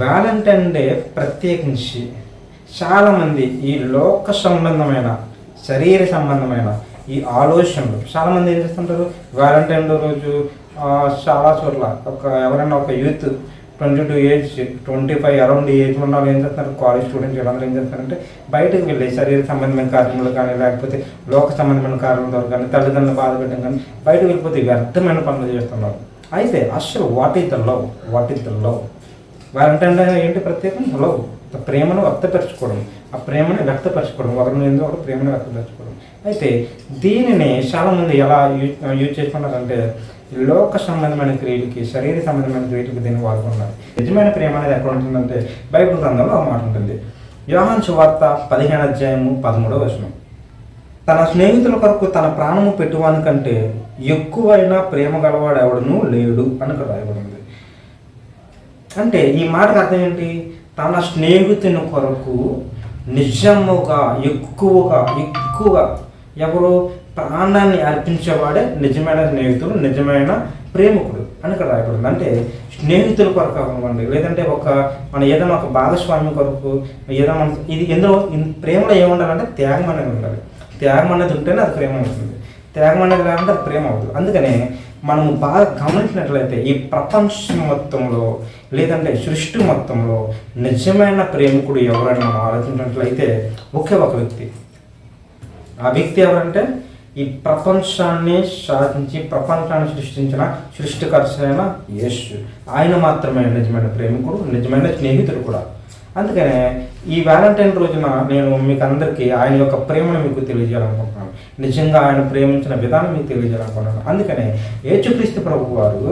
Valentine day ప్రత్యేకించి చాలామంది ఈ లోక సంబంధమైన శరీర సంబంధమైన ఈ ఆలోచనలు చాలామంది ఏం చేస్తుంటారు. వ్యాలంటైన్ డే రోజు చాలా చోట్ల ఎవరైనా ఒక యూత్ 22 ఏజ్ 25 అరౌండ్ ఏజ్ ఉన్న వాళ్ళు ఏం చేస్తున్నారు, కాలేజ్ స్టూడెంట్స్ వీళ్ళందరూ ఏం చేస్తారంటే బయటకు వెళ్ళి శరీర సంబంధమైన కార్యములు కానీ లేకపోతే లోక సంబంధమైన కార్యముల ద్వారా కానీ తల్లిదండ్రులు బాధ పెట్టడం కానీ బయటకు వెళ్ళిపోతే వ్యర్థమైన పనులు చేస్తున్నారు. అయితే అసలు what is the love? Valentine day ఏంటి ప్రత్యేకం? లవ్, ప్రేమను వ్యక్తపరచుకోవడం, ఆ ప్రేమను వ్యక్తపరచుకోవడం, ఒకరిని ఎందుకు ఒకరు ప్రేమను వ్యక్తపరచుకోవడం. అయితే దీనిని చాలామంది ఎలా యూజ్ చేసుకున్నారంటే లోక సంబంధమైన క్రియలకి, శరీర సంబంధమైన క్రియలకి దీన్ని వాడుకున్నారు. నిజమైన ప్రేమ అనేది ఎక్కడ ఉంటుందంటే బైబిల్ గ్రంథంలో ఆ మాట ఉంటుంది. యోహాను సువార్త 15:13 తన స్నేహితుల కొరకు తన ప్రాణము పెట్టువాని కంటే ఎక్కువైన ప్రేమ గలవాడు ఎవడనూ లేడు అని ఇక్కడ రాయబడింది. అంటే ఈ మాటకు అర్థం ఏంటి? తన స్నేహితుని కొరకు నిజముగా ఎక్కువగా ఎవరు ప్రాణాన్ని అర్పించేవాడే నిజమైన స్నేహితుడు, నిజమైన ప్రేమికుడు అని ఇక్కడ రాయబడింది. అంటే స్నేహితుల కొరకు అవ్వండి, లేదంటే మన ఏదైనా ఒక భాగస్వామి కొరకు ఏదైనా ఇది ఎందులో ప్రేమలో ఏముండాలంటే త్యాగం అనేది ఉండాలి. త్యాగం అనేది ఉంటేనే అది ప్రేమ అవుతుంది. త్యాగం అనేది లేకుంటే అది ప్రేమ అవుతుంది. అందుకనే మనము బాగా గమనించినట్లయితే ఈ ప్రపంచం మొత్తంలో లేదంటే సృష్టి మొత్తంలో నిజమైన ప్రేమికుడు ఎవరైనా మనం ఆలోచించినట్లయితే ఒకే ఒక వ్యక్తి. ఆ వ్యక్తి ఎవరంటే ఈ ప్రపంచాన్ని సాధించి ప్రపంచాన్ని సృష్టించిన సృష్టికర్త అయిన యేసు. ఆయన మాత్రమే నిజమైన ప్రేమికుడు, నిజమైన స్నేహితుడు కూడా. అందుకనే ఈ వ్యాలంటైన్ రోజున నేను మీకు అందరికీ ఆయన యొక్క ప్రేమను మీకు తెలియజేయాలనుకుంటున్నాను. నిజంగా ఆయన ప్రేమించిన విధానం మీకు తెలియజేయాలనుకుంటున్నాను. అందుకనే యేసుక్రీస్తు ప్రభు వారు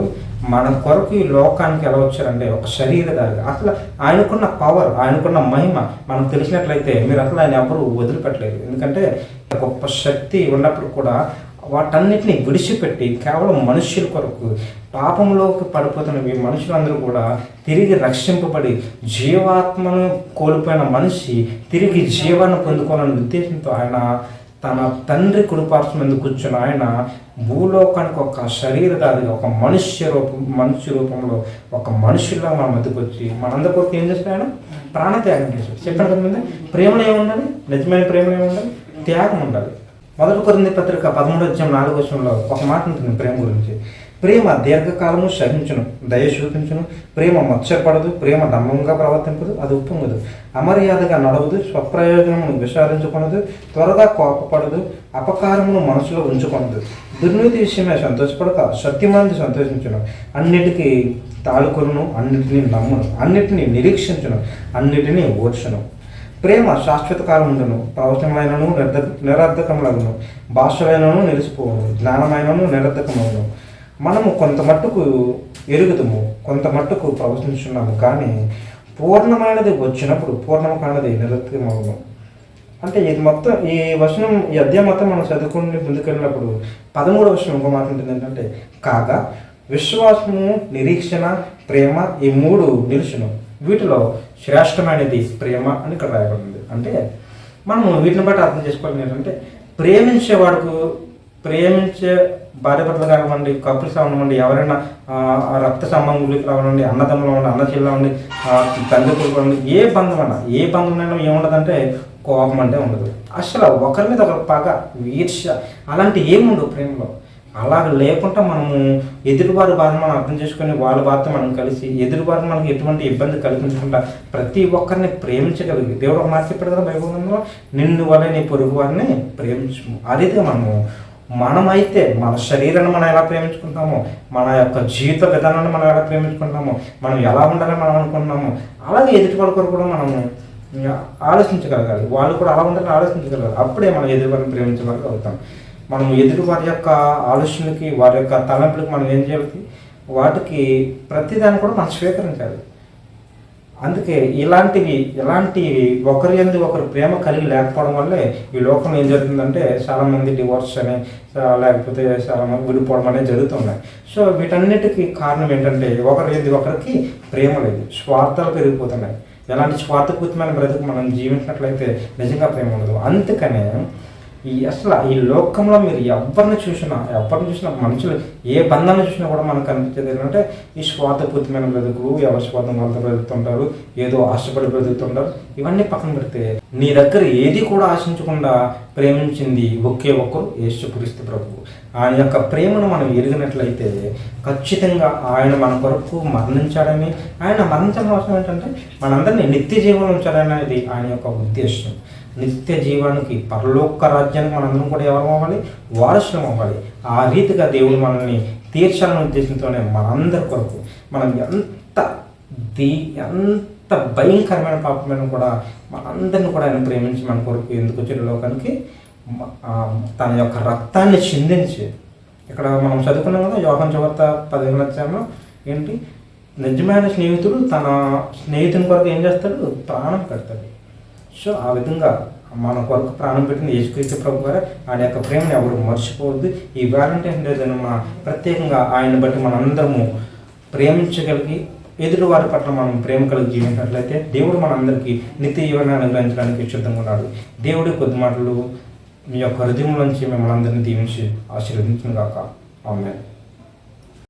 మన కొరకు ఈ లోకానికి ఎలా వచ్చారంటే ఒక శరీరధారిగా. అసలు ఆయనకున్న పవర్, ఆయనకున్న మహిమ మనకు తెలిసినట్లయితే మీరు అసలు ఆయన ఎవరు వదిలిపెట్టలేదు. ఎందుకంటే గొప్ప శక్తి ఉన్నప్పుడు కూడా వాటన్నిటిని విడిచిపెట్టి కేవలం మనుష్యుల కొరకు పాపంలోకి పడిపోతున్న ఈ మనుషులందరూ కూడా తిరిగి రక్షింపబడి జీవాత్మను కోల్పోయిన మనిషి తిరిగి జీవాన్ని పొందుకోవాలనే ఉద్దేశంతో ఆయన తన తండ్రి కుడిపార్శ్వం మీద కూర్చుని ఆయన భూలోకానికి ఒక శరీరధారిగా ఒక మనుష్య రూపంలో ఒక మనుషుల్లా మన మధ్యకు వచ్చి మనందరి కొరకు ఏం చేస్తాడు? ఆయన ప్రాణత్యాగం చేశాడు. చెప్పండి కదండి, ప్రేమలో ఏముండాలి? నిజమైన ప్రేమలో ఏముండాలి? త్యాగం ఉండాలి. 1 కొరింథీ పత్రిక 13:4 ఒక మాట ఉంటుంది ప్రేమ గురించి. ప్రేమ దీర్ఘకాలము సహించును, దయ చూపించును, ప్రేమ మత్సరపడదు, ప్రేమ డంబంగా ప్రవర్తింపదు, అది ఉప్పొంగదు, అమర్యాదగా నడవదు, స్వప్రయోజనమును విచారించుకొనదు, త్వరగా కోపపడదు, అపకారమును మనసులో ఉంచుకొనదు, దుర్నీతి విషయమే సంతోషపడక సత్యమంది సంతోషించును, అన్నిటికీ తాళుకొనును, అన్నిటినీ నమ్మును, అన్నిటినీ నిరీక్షించును, అన్నిటినీ ఓర్చును. ప్రేమ శాశ్వత కాలం ఉండును, ప్రవచనమైనను నిరర్ధకములను, భాషలైనను నిలిచిపోవును, జ్ఞానమైనను నిరర్ధకమవును. మనము కొంత మట్టుకు ఎరుగుదము, కొంత మట్టుకు ప్రవచించున్నాము, కానీ పూర్ణమైనది వచ్చినప్పుడు పూర్ణము కానిది నిరర్ధకమవును. అంటే ఇది మొత్తం ఈ వచనం, ఈ అధ్యాయం మొత్తం మనం చదువుకుని ముందుకెళ్ళినప్పుడు 13వ వచనం ఇంకో మాట ఉంటుంది ఏంటంటే, కాగా విశ్వాసము, నిరీక్షణ, ప్రేమ ఈ 3 నిలుచును, వీటిలో శ్రేష్టమైనది ప్రేమ అని ఇక్కడ రాయబడింది. అంటే మనము వీటిని బట్టి అర్థం చేసుకోవాలి ఏంటంటే ప్రేమించే భార్యాభర్తలు కానివ్వండి, కపుల్స్ అవ్వనివ్వండి, ఎవరైనా రక్త సంబంధులు కానివ్వండి, అన్నదమ్ములు అవ్వండి, అన్నచెల్లు అవ్వండి, తండ్రి అవ్వండి, ఏ బంధమైనా ఏముండదంటే కోపం అంటే ఉండదు. అసలు ఒకరి మీద ఒకరి పగ, ఈర్ష్య అలాంటి ఏముండవు ప్రేమలో. అలాగ లేకుండా మనము ఎదుటివారి బాధను మనం అర్థం చేసుకొని వాళ్ళ బాధతో మనం కలిసి ఎదుటివారిని మనకి ఎటువంటి ఇబ్బంది కలిగించకుండా ప్రతి ఒక్కరిని ప్రేమించగలిగి దేవుడు ఒక మాట చెప్పాడు కదా బైబిల్లో, నిన్ను వల్ల నీ పొరుగు వారిని ప్రేమించము. అదే మనమైతే మన శరీరాన్ని మనం ఎలా ప్రేమించుకుంటామో, మన యొక్క జీవిత విధానాన్ని మనం ఎలా ప్రేమించుకుంటామో, మనం ఎలా ఉండాలని మనం అనుకుంటున్నామో అలాగే ఎదుటి వాళ్ళ కొరకు కూడా మనము ఆలోచించగలగాలి. వాళ్ళు కూడా అలా ఉండాలని ఆలోచించగలగాలి. అప్పుడే మనం ఎదుటి వారిని ప్రేమించే వాళ్ళకి అవుతాం. మనం ఎదుటి వారి యొక్క ఆలోచనలకి, వారి యొక్క తలంపులకి మనం ఏం చేయాలి? వాటికి ప్రతిదాన్ని కూడా మనం స్వీకరించాలి. అందుకే ఇలాంటివి ఒకరి యందు ఒకరు ప్రేమ కలిగి లేకపోవడం వల్లే ఈ లోకంలో ఏం జరుగుతుందంటే చాలామంది డివోర్స్ అని, లేకపోతే చాలామంది విడిపోవడం అనేది జరుగుతున్నాయి. సో వీటన్నిటికీ కారణం ఏంటంటే ఒకరి యందు ఒకరికి ప్రేమ లేదు, స్వార్థాలు పెరిగిపోతున్నాయి. ఎలాంటి స్వార్థపూరితమైన బ్రతుకు మనం జీవించినట్లయితే నిజంగా ప్రేమ ఉండదు. అందుకనే అసలు ఈ లోకంలో మీరు ఎవరిని చూసినా మనుషులు ఏ బంధాన్ని చూసినా కూడా మనకు అనిపించేది ఏంటంటే ఈ స్వార్థపూరితమైన బ్రతుకులు, ఎవరి స్వార్థం వాళ్ళతో బ్రతుకుతుంటారు, ఏదో ఆశపడి బ్రతుకుతుంటారు. ఇవన్నీ పక్కన పెడితే నీ దగ్గర ఏది కూడా ఆశించకుండా ప్రేమించింది ఒకే ఒక్కరు యేసుక్రీస్తు ప్రభువు. ఆయన యొక్క ప్రేమను మనం ఎరిగినట్లయితే ఖచ్చితంగా ఆయన మన కొరకు మరణించాడని, ఆయన మరణించడం అవసరం ఏంటంటే మనందరినీ నిత్య జీవనం ఉంచాలనేది ఆయన యొక్క ఉద్దేశం. నిత్య జీవానికి, పరలోక రాజ్యానికి మనందరం కూడా ఎవరు అవ్వాలి? వారసులం అవ్వాలి. ఆ రీతిగా దేవుడు మనల్ని తీర్చాలనే ఉద్దేశంతోనే మనందరి కొరకు మనం ఎంత భయంకరమైన పాపమైన కూడా మనందరిని కూడా ఆయన ప్రేమించి మన కొరకు ఎందుకు వచ్చే లోకానికి తన యొక్క రక్తాన్ని చిందించి, ఇక్కడ మనం చదువుకున్నాం కదా యోహాను సువార్త 15వ అధ్యాయంలో ఏంటి, నిజమైన స్నేహితుడు తన స్నేహితుని కొరకు ఏం చేస్తాడు? ప్రాణం పెడతాడు. సో ఆ విధంగా మన కొరకు ప్రాణం పెట్టిన యేసుక్రీస్తు ప్రభు గారు ఆయన యొక్క ప్రేమను ఎవరు మర్చిపోవద్దు. ఈ వ్యాలంటైన్స్ డే దిన ప్రత్యేకంగా ఆయన బట్టి మనందరము ప్రేమించగలిగి ఎదుటి వారి పట్ల మనం ప్రేమ కలిగి జీవించినట్లయితే దేవుడు మనందరికీ నిత్య జీవనాన్ని అనుగ్రహించడానికి సిద్ధంగా ఉన్నాడు. దేవుడి కొద్ది మాటలు మీ యొక్క హృదయం నుంచి మిమ్మల్ని అందరినీ దీవించి ఆశీర్వదించును గాక. ఆమేన్.